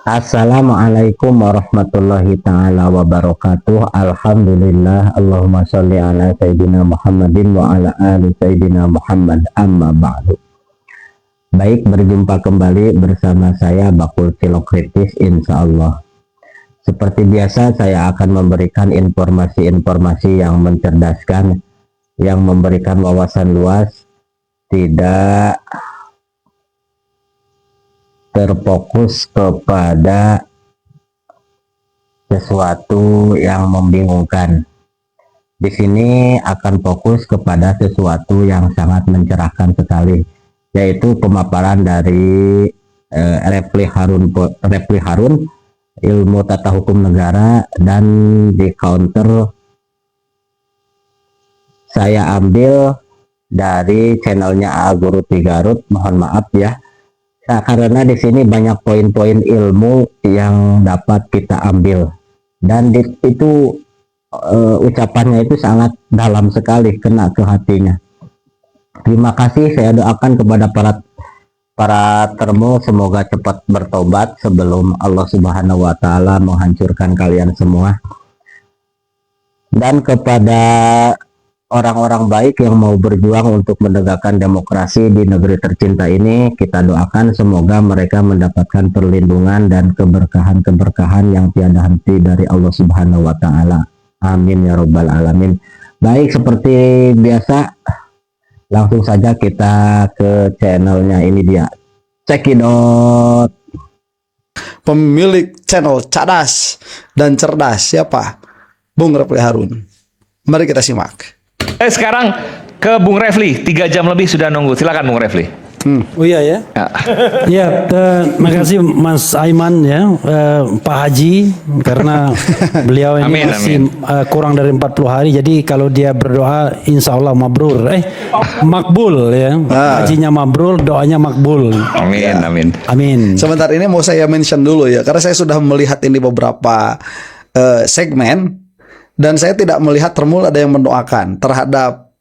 Assalamualaikum warahmatullahi ta'ala wabarakatuh. Alhamdulillah. Allahumma sholli ala Sayyidina Muhammadin wa ala ali Sayyidina Muhammad, amma ba'du. Baik, berjumpa kembali bersama saya Bakul Silokritis, insya Allah. Seperti biasa, saya akan memberikan informasi-informasi yang mencerdaskan, yang memberikan wawasan luas, tidak terfokus kepada sesuatu yang membingungkan. Di sini akan fokus kepada sesuatu yang sangat mencerahkan sekali, yaitu pemaparan dari Refli Harun, ilmu tata hukum negara, dan di counter saya ambil dari channelnya Guru Tigarut. Mohon maaf ya. Nah, karena di sini banyak poin-poin ilmu yang dapat kita ambil, dan itu ucapannya itu sangat dalam sekali, kena ke hatinya. Terima kasih, saya doakan kepada para termo semoga cepat bertobat sebelum Allah Subhanahu wa Ta'ala menghancurkan kalian semua. Dan kepada orang-orang baik yang mau berjuang untuk menegakkan demokrasi di negeri tercinta ini, kita doakan semoga mereka mendapatkan perlindungan dan keberkahan-keberkahan yang tiada henti dari Allah Subhanahu wa Ta'ala. Amin ya Rabbal Alamin. Baik, seperti biasa, langsung saja kita ke channelnya. Ini dia, cekidot. Pemilik channel cadas dan cerdas, siapa? Bung Refli Harun. Mari kita simak. Sekarang ke Bung Refli, 3 jam lebih sudah nunggu. Silakan Bung Refli. Oh iya ya. Ya, terima kasih Mas Aiman ya, Pak Haji, karena beliau ini masih kurang dari 40 hari. Jadi kalau dia berdoa insya Allah mabrur. Makbul ya. Hajinya mabrur, doanya makbul. Amin, ya. Amin. Sebentar, ini mau saya mention dulu ya, karena saya sudah melihat ini beberapa segmen. Dan saya tidak melihat termul ada yang mendoakan terhadap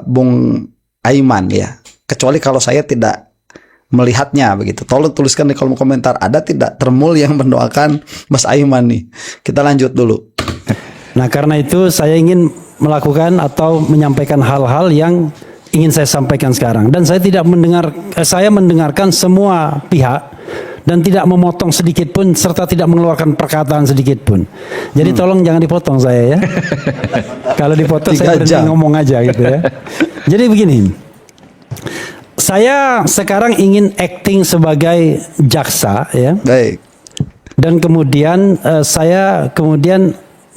Bung Aiman ya. Kecuali kalau saya tidak melihatnya begitu. Tolong tuliskan di kolom komentar, ada tidak termul yang mendoakan Mas Aiman nih. Kita lanjut dulu. Nah, karena itu saya ingin melakukan atau menyampaikan hal-hal yang ingin saya sampaikan sekarang. Dan saya tidak mendengarkan semua pihak dan tidak memotong sedikit pun serta tidak mengeluarkan perkataan sedikit pun. Jadi tolong jangan dipotong saya ya. Kalau dipotong saya berhenti ngomong aja gitu ya. Jadi begini, saya sekarang ingin acting sebagai jaksa ya. Baik. Dan kemudian saya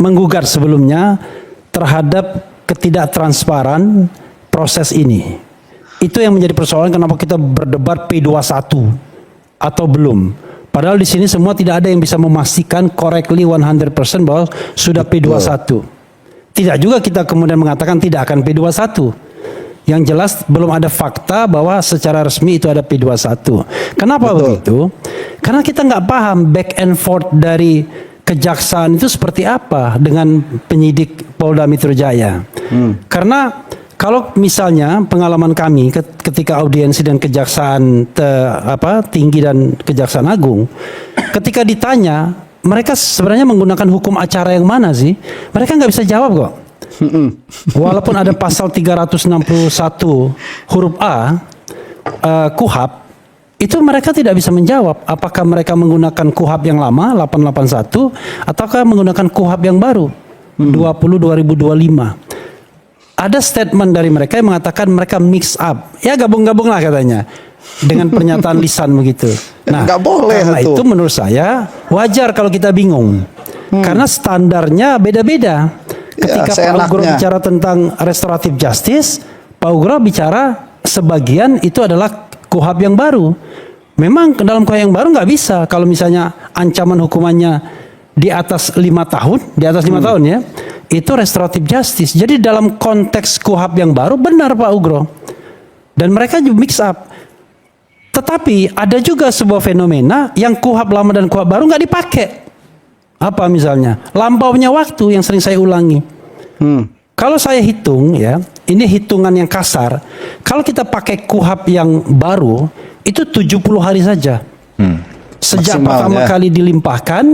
menggugat sebelumnya terhadap ketidaktransparan proses ini. Itu yang menjadi persoalan kenapa kita berdebat P21 atau belum. Padahal di sini semua tidak ada yang bisa memastikan correctly 100% bahwa sudah P21. Tidak juga kita kemudian mengatakan tidak akan P21. Yang jelas belum ada fakta bahwa secara resmi itu ada P21. Kenapa begitu? Karena kita nggak paham back and forth dari kejaksaan itu seperti apa dengan penyidik Polda Metro Jaya. Karena kalau misalnya pengalaman kami ketika audiensi dan kejaksaan tinggi dan kejaksaan agung, ketika ditanya mereka sebenarnya menggunakan hukum acara yang mana sih? Mereka nggak bisa jawab kok. Walaupun ada pasal 361 huruf A KUHAP, itu mereka tidak bisa menjawab apakah mereka menggunakan KUHAP yang lama 881 ataukah menggunakan KUHAP yang baru 2025. Ada statement dari mereka yang mengatakan mereka mix up, ya gabung-gabung lah katanya, dengan pernyataan lisan begitu. Nah, nggak boleh karena itu menurut saya wajar kalau kita bingung, karena standarnya beda-beda. Ketika Pak Ugro bicara tentang restoratif justice, Pak Ugro bicara sebagian itu adalah KUHAP yang baru. Memang dalam KUHAP yang baru nggak bisa kalau misalnya ancaman hukumannya di atas 5 tahun, tahun ya. Itu restoratif justice. Jadi dalam konteks KUHAP yang baru benar Pak Ugro. Dan mereka juga mix up. Tetapi ada juga sebuah fenomena yang KUHAP lama dan KUHAP baru nggak dipakai. Apa misalnya? Lampaunya waktu yang sering saya ulangi. Kalau saya hitung ya, ini hitungan yang kasar. Kalau kita pakai KUHAP yang baru, itu 70 hari saja. Sejak Maksimal, pertama ya. kali dilimpahkan,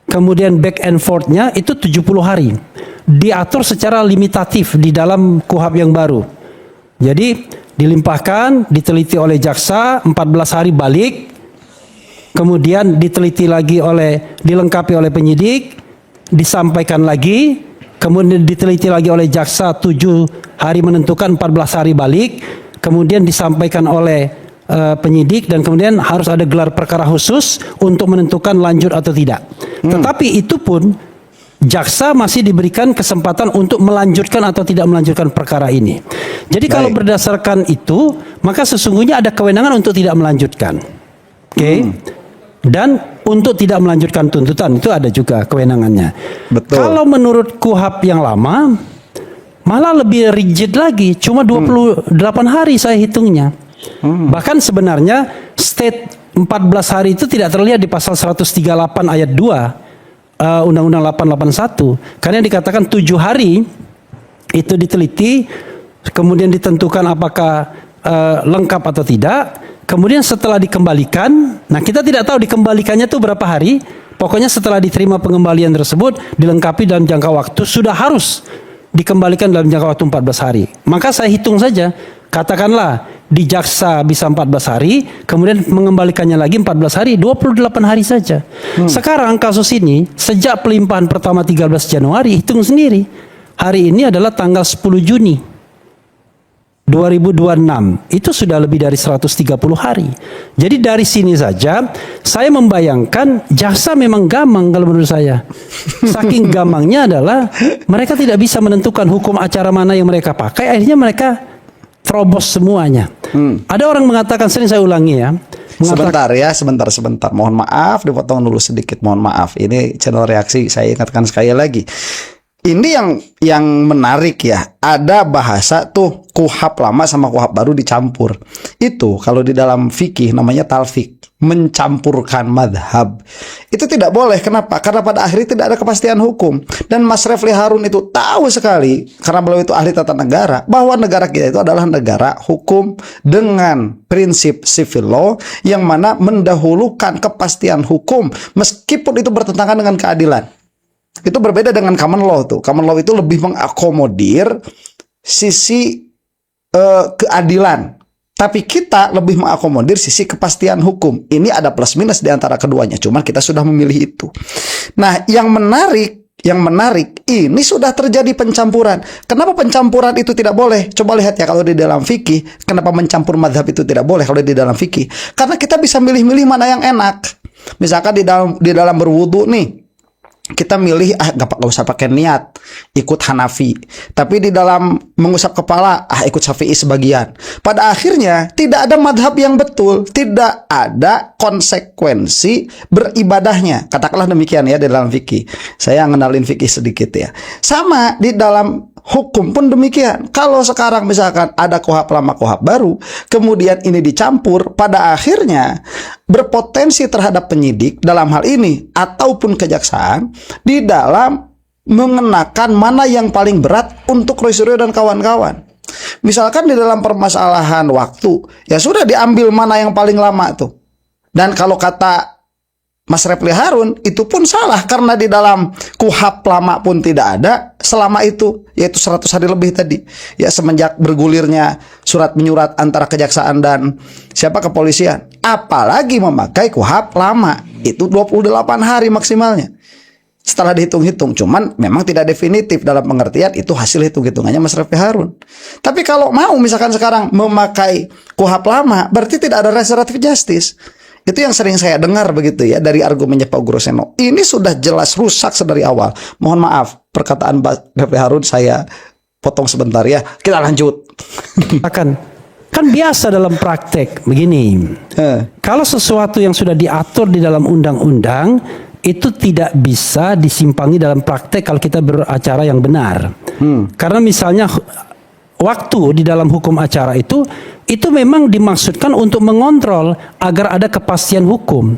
kemudian back and forth-nya itu 70 hari. Diatur secara limitatif di dalam KUHP yang baru. Jadi dilimpahkan, diteliti oleh jaksa, 14 hari balik, kemudian diteliti lagi dilengkapi oleh penyidik, disampaikan lagi, kemudian diteliti lagi oleh jaksa 7 hari menentukan, 14 hari balik, kemudian disampaikan oleh penyidik, dan kemudian harus ada gelar perkara khusus untuk menentukan lanjut atau tidak. Tetapi itu pun jaksa masih diberikan kesempatan untuk melanjutkan atau tidak melanjutkan perkara ini. Jadi kalau Baik. berdasarkan itu, maka sesungguhnya ada kewenangan untuk tidak melanjutkan. Oke. Dan untuk tidak melanjutkan tuntutan itu ada juga kewenangannya. Betul. Kalau menurut KUHP yang lama malah lebih rigid lagi, cuma 28 hari saya hitungnya. Bahkan sebenarnya state 14 hari itu tidak terlihat di pasal 138 ayat 2 Undang-Undang 881, karena dikatakan 7 hari itu diteliti, kemudian ditentukan apakah lengkap atau tidak, kemudian setelah dikembalikan, nah kita tidak tahu dikembalikannya itu berapa hari, pokoknya setelah diterima pengembalian tersebut dilengkapi dalam jangka waktu, sudah harus dikembalikan dalam jangka waktu 14 hari. Maka saya hitung saja, katakanlah di jaksa bisa 14 hari, kemudian mengembalikannya lagi 14 hari, 28 hari saja. Sekarang kasus ini sejak pelimpahan pertama 13 Januari, hitung sendiri. Hari ini adalah tanggal 10 Juni 2026. Itu sudah lebih dari 130 hari. Jadi dari sini saja saya membayangkan jaksa memang gamang kalau menurut saya. Saking gamangnya adalah mereka tidak bisa menentukan hukum acara mana yang mereka pakai, akhirnya mereka terobos semuanya. Ada orang mengatakan, sering saya ulangi ya, Sebentar. Mohon maaf, dipotong dulu sedikit. Mohon maaf. Ini channel reaksi. Saya ingatkan sekali lagi. Ini yang menarik ya. Ada bahasa tuh KUHP lama sama KUHP baru dicampur. Itu kalau di dalam fikih namanya talfik, mencampurkan madhab. Itu tidak boleh. Kenapa? Karena pada akhirnya tidak ada kepastian hukum. Dan Mas Refli Harun itu tahu sekali, karena beliau itu ahli tata negara, bahwa negara kita itu adalah negara hukum dengan prinsip civil law yang mana mendahulukan kepastian hukum meskipun itu bertentangan dengan keadilan. Itu berbeda dengan common law tuh. Common law itu lebih mengakomodir sisi keadilan. Tapi kita lebih mengakomodir sisi kepastian hukum. Ini ada plus minus di antara keduanya. Cuman kita sudah memilih itu. Nah, yang menarik, ini sudah terjadi pencampuran. Kenapa pencampuran itu tidak boleh? Coba lihat ya kalau di dalam fikih, kenapa mencampur mazhab itu tidak boleh kalau di dalam fikih? Karena kita bisa milih-milih mana yang enak. Misalkan di dalam berwudu nih, kita milih gak usah pakai niat, ikut Hanafi. Tapi di dalam mengusap kepala ikut Syafi'i sebagian. Pada akhirnya tidak ada madhab yang betul, tidak ada konsekuensi beribadahnya. Katakanlah demikian ya di dalam fikih. Saya ngenalin fikih sedikit ya. Sama di dalam hukum pun demikian. Kalau sekarang misalkan ada KUHP lama KUHP baru, kemudian ini dicampur, pada akhirnya berpotensi terhadap penyidik dalam hal ini ataupun kejaksaan di dalam mengenakan mana yang paling berat untuk Roy Suryo dan kawan-kawan. Misalkan di dalam permasalahan waktu, ya sudah diambil mana yang paling lama tuh. Dan kalau kata Mas Refli Harun, itu pun salah karena di dalam KUHP lama pun tidak ada selama itu, yaitu 100 hari lebih tadi. Ya semenjak bergulirnya surat menyurat antara kejaksaan dan kepolisian. Apalagi memakai KUHP lama, itu 28 hari maksimalnya. Setelah dihitung-hitung, cuman memang tidak definitif dalam pengertian itu hasil hitung-hitungannya Mas Refli Harun. Tapi kalau mau misalkan sekarang memakai KUHP lama, berarti tidak ada restoratif justice. Itu yang sering saya dengar begitu ya dari argumennya Pak Groseno. Ini sudah jelas rusak sedari awal. Mohon maaf, perkataan Pak Refli Harun saya potong sebentar ya. Kita lanjut. Kan biasa dalam praktek begini. Kalau sesuatu yang sudah diatur di dalam undang-undang itu tidak bisa disimpangi dalam praktek kalau kita beracara yang benar. Karena misalnya waktu di dalam hukum acara itu memang dimaksudkan untuk mengontrol agar ada kepastian hukum.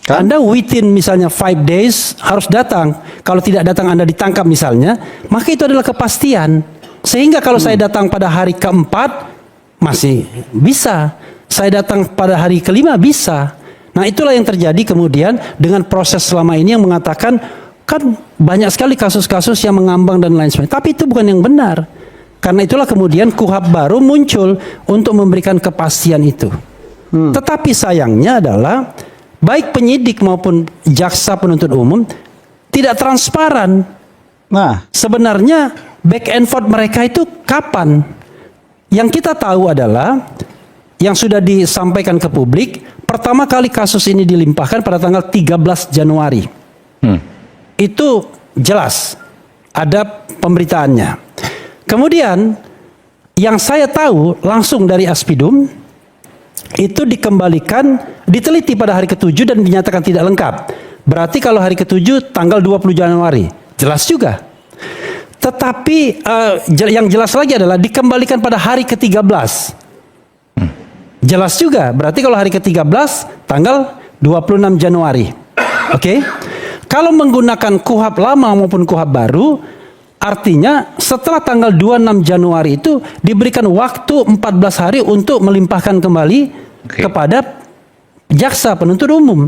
Kan? Anda within misalnya 5 days harus datang. Kalau tidak datang Anda ditangkap misalnya, maka itu adalah kepastian. Sehingga kalau saya datang pada hari keempat masih bisa, saya datang pada hari kelima bisa. Nah, itulah yang terjadi kemudian dengan proses selama ini yang mengatakan kan banyak sekali kasus-kasus yang mengambang dan lain sebagainya. Tapi itu bukan yang benar. Karena itulah kemudian KUHP baru muncul untuk memberikan kepastian itu. Tetapi sayangnya adalah baik penyidik maupun jaksa penuntut umum tidak transparan. Nah, Sebenarnya back and forth mereka itu kapan? Yang kita tahu adalah yang sudah disampaikan ke publik, pertama kali kasus ini dilimpahkan pada tanggal 13 Januari. Itu jelas ada pemberitaannya. Kemudian yang saya tahu langsung dari Aspidum itu dikembalikan, diteliti pada hari ke-7 dan dinyatakan tidak lengkap. Berarti kalau hari ke-7 tanggal 20 Januari, jelas juga. Tetapi yang jelas lagi adalah dikembalikan pada hari ke-13. Jelas juga, berarti kalau hari ke-13 tanggal 26 Januari. Oke? Kalau menggunakan KUHP lama maupun KUHP baru, artinya setelah tanggal 26 Januari itu diberikan waktu 14 hari untuk melimpahkan kembali kepada jaksa penuntut umum.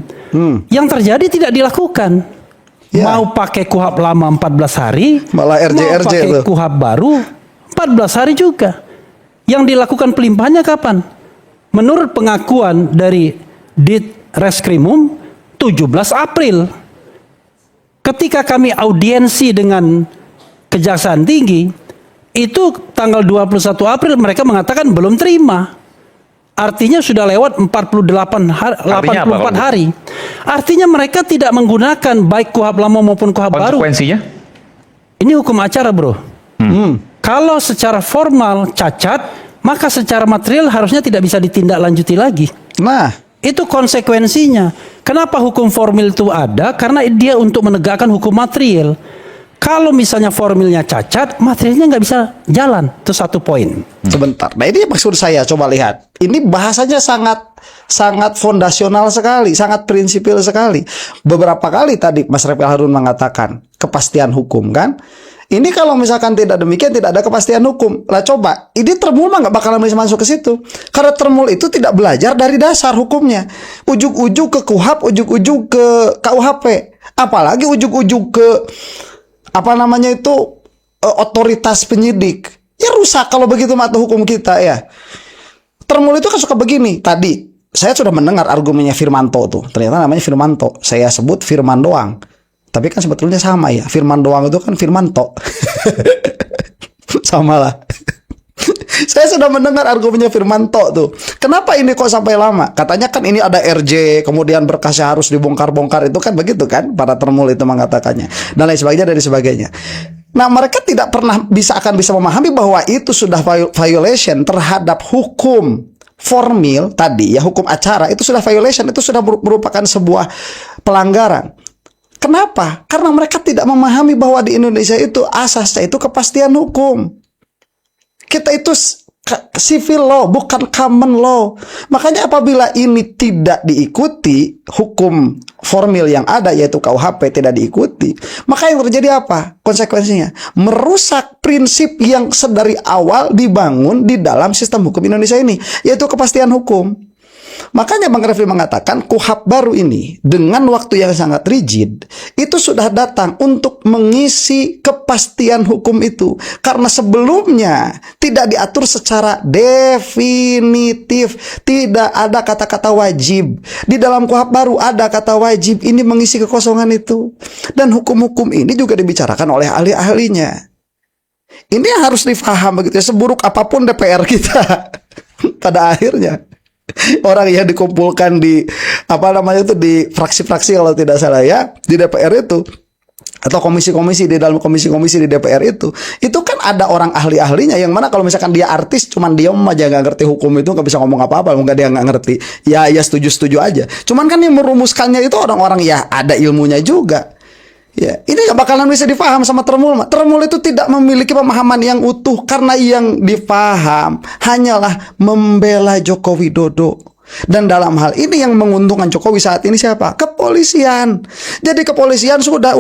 Yang terjadi tidak dilakukan. Ya. Mau pakai KUHP lama 14 hari, Malah RJ mau pakai tuh. KUHP baru 14 hari juga. Yang dilakukan pelimpahannya kapan? Menurut pengakuan dari Ditreskrimum 17 April. Ketika kami audiensi dengan Kejaksaan Tinggi, itu tanggal 21 April mereka mengatakan belum terima. Artinya sudah lewat 84 hari, 84 hari. Artinya mereka tidak menggunakan baik KUHP lama maupun KUHP baru. Konsekuensinya? Ini hukum acara, bro. Kalau secara formal cacat, maka secara material harusnya tidak bisa ditindaklanjuti lagi. nah, Itu konsekuensinya. Kenapa hukum formil itu ada? Karena dia untuk menegakkan hukum material. Kalau misalnya formilnya cacat, materialnya nggak bisa jalan. Itu satu poin. sebentar. Nah, ini maksud saya, coba lihat. Ini bahasanya sangat fondasional sekali, sangat prinsipil sekali. Beberapa kali tadi Mas Refil Harun mengatakan kepastian hukum, kan? Ini kalau misalkan tidak demikian, tidak ada kepastian hukum. Lah coba, ini Tremul mah nggak bakalan bisa masuk ke situ. Karena Tremul itu tidak belajar dari dasar hukumnya. Ujug-ujug ke KUHP, ujug-ujug ke KUHP. Apalagi ujug-ujug ke otoritas penyidik. Ya rusak kalau begitu mata hukum kita ya. Tremul itu kan suka begini. Tadi saya sudah mendengar argumennya Firmanto tuh. Ternyata namanya Firmanto. Saya sebut Firman doang. Tapi kan sebetulnya sama ya. Firman doang itu kan Firmanto. Sama lah. Saya sudah mendengar argumennya Firmanto tuh. Kenapa ini kok sampai lama? Katanya kan ini ada RJ, kemudian berkasnya harus dibongkar-bongkar. Itu kan begitu kan? Para Tremul itu mengatakannya. Dan lain sebagainya dari sebagainya. Nah, mereka tidak pernah akan bisa memahami bahwa itu sudah violation terhadap hukum formil tadi ya, hukum acara itu sudah violation, itu sudah merupakan sebuah pelanggaran. Kenapa? Karena mereka tidak memahami bahwa di Indonesia itu asasnya itu kepastian hukum. Kita itu civil law, bukan common law. Makanya apabila ini tidak diikuti, hukum formil yang ada yaitu KUHP tidak diikuti, maka yang terjadi apa? Konsekuensinya merusak prinsip yang sedari awal dibangun di dalam sistem hukum Indonesia ini, yaitu kepastian hukum. Makanya Bang Refli mengatakan KUHP baru ini dengan waktu yang sangat rigid itu sudah datang untuk mengisi kepastian hukum itu. Karena sebelumnya tidak diatur secara definitif. Tidak ada kata-kata wajib. Di dalam KUHP baru ada kata wajib. Ini mengisi kekosongan itu. Dan hukum-hukum ini juga dibicarakan oleh ahli-ahlinya. Ini yang harus difaham begitu ya. Seburuk apapun DPR kita pada akhirnya orang yang dikumpulkan di di fraksi-fraksi kalau tidak salah ya, di DPR itu atau komisi-komisi, di dalam komisi-komisi di DPR itu kan ada orang ahli-ahlinya yang mana kalau misalkan dia artis cuman diam aja nggak ngerti hukum itu, nggak bisa ngomong apa-apa, nggak dia nggak ngerti ya setuju-setuju aja. Cuman kan yang merumuskannya itu orang-orang ya ada ilmunya juga. Ya, ini gak bakalan bisa difaham sama Tremul. Tremul itu tidak memiliki pemahaman yang utuh karena yang difaham hanyalah membela Joko Widodo. Dan dalam hal ini yang menguntungkan Jokowi saat ini siapa? Kepolisian. Jadi kepolisian sudah